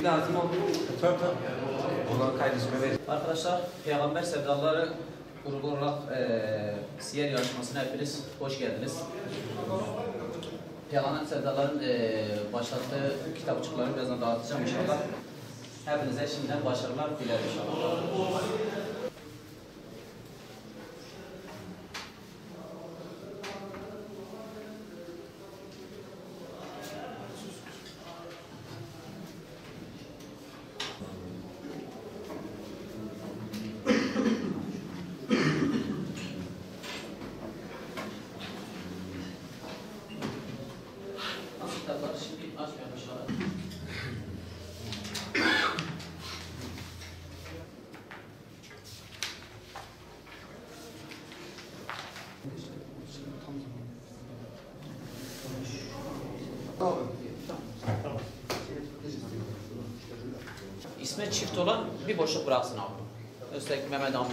Lazım oldu. Ona kaydışma verin. Arkadaşlar, Peygamber Sevdaları grubu olarak siyer yarışmasına hepiniz hoş geldiniz. Peygamber Sevdaların başlattığı kitapçıkları birazdan dağıtacağım inşallah. Hepinize şimdiden başarılar dilerim inşallah. Kitapları şimdi açmıyormuşlar. İsmi çift olan bir boşluk bıraksın abi. Üstelik Mehmet Amin.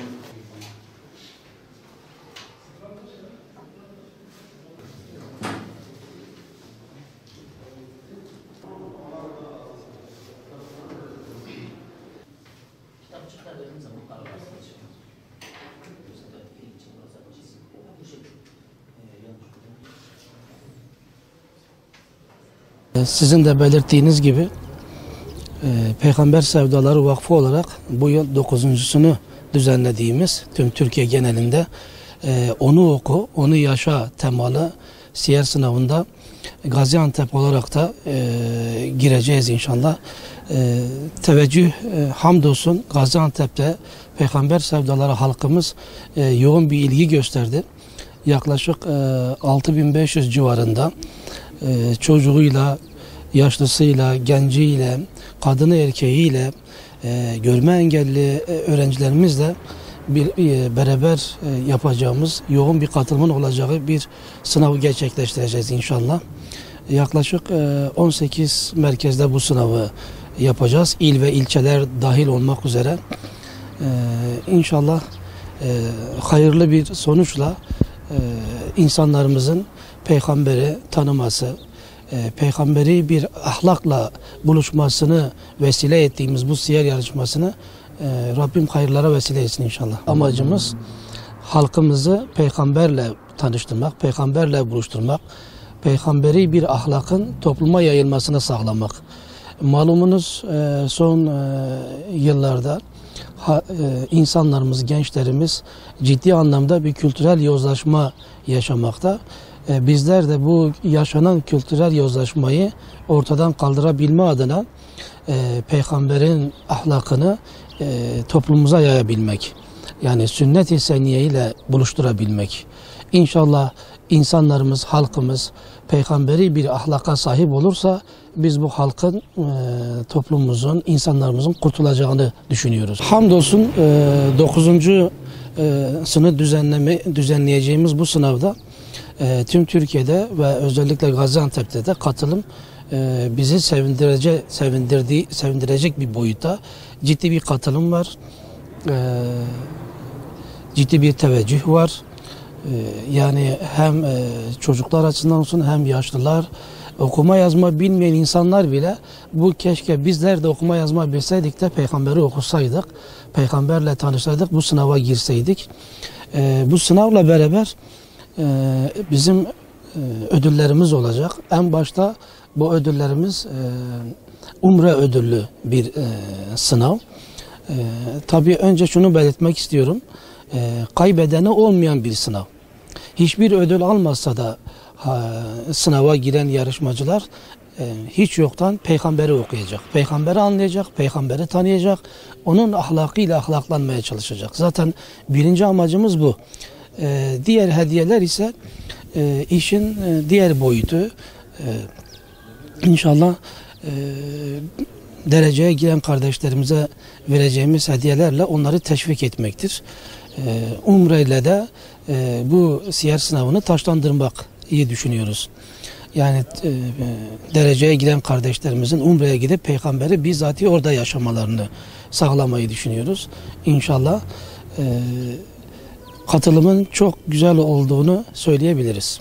Kitapçıklar dediğimiz zaman kararlarsınız. Sizin de belirttiğiniz gibi Peygamber Sevdaları Vakfı olarak bu yıl 9.sunu düzenlediğimiz tüm Türkiye genelinde onu oku, onu yaşa temalı siyer sınavında Gaziantep olarak da gireceğiz inşallah. Teveccüh hamdolsun Gaziantep'te Peygamber Sevdaları halkımız yoğun bir ilgi gösterdi. Yaklaşık 6500 civarında çocuğuyla, yaşlısıyla, genciyle, kadını erkeğiyle, görme engelli öğrencilerimizle beraber yapacağımız, yoğun bir katılımın olacağı bir sınavı gerçekleştireceğiz inşallah. Yaklaşık 18 merkezde bu sınavı yapacağız. İl ve ilçeler dahil olmak üzere. İnşallah hayırlı bir sonuçla insanlarımızın peygamberi tanıması, peygamberi bir ahlakla buluşmasını vesile ettiğimiz bu siyer yarışmasını Rabbim hayırlara vesile etsin inşallah. Amacımız halkımızı peygamberle tanıştırmak, peygamberle buluşturmak, peygamberi bir ahlakın topluma yayılmasını sağlamak. Malumunuz son yıllarda insanlarımız, gençlerimiz ciddi anlamda bir kültürel yozlaşma yaşamakta. Bizler de bu yaşanan kültürel yozlaşmayı ortadan kaldırabilme adına peygamberin ahlakını toplumumuza yayabilmek. Yani sünnet-i seniyye ile buluşturabilmek. İnşallah insanlarımız, halkımız peygamberi bir ahlaka sahip olursa biz bu halkın, toplumumuzun, insanlarımızın kurtulacağını düşünüyoruz. Hamdolsun 9.sını düzenleyeceğimiz bu sınavda tüm Türkiye'de ve özellikle Gaziantep'te de katılım bizi sevindirecek bir boyutta. Ciddi bir katılım var. Ciddi bir teveccüh var. Yani hem çocuklar açısından olsun hem yaşlılar, okuma yazma bilmeyen insanlar bile bu keşke bizler de okuma yazma bilseydik de peygamberi okusaydık, peygamberle tanışsaydık, bu sınava girseydik. Bu sınavla beraber bizim ödüllerimiz olacak. En başta bu ödüllerimiz Umre ödüllü bir sınav. Tabii önce şunu belirtmek istiyorum. Kaybedeni olmayan bir sınav. Hiçbir ödül almazsa da sınava giren yarışmacılar hiç yoktan peygamberi okuyacak. Peygamberi anlayacak, peygamberi tanıyacak. Onun ahlakıyla ahlaklanmaya çalışacak. Zaten birinci amacımız bu. Diğer hediyeler ise işin diğer boyutu. İnşallah dereceye giren kardeşlerimize vereceğimiz hediyelerle onları teşvik etmektir. Umre ile de bu siyer sınavını taşlandırmak iyi düşünüyoruz. Yani dereceye giden kardeşlerimizin Umre'ye gidip peygamberi bizzat orada yaşamalarını sağlamayı düşünüyoruz. İnşallah katılımın çok güzel olduğunu söyleyebiliriz.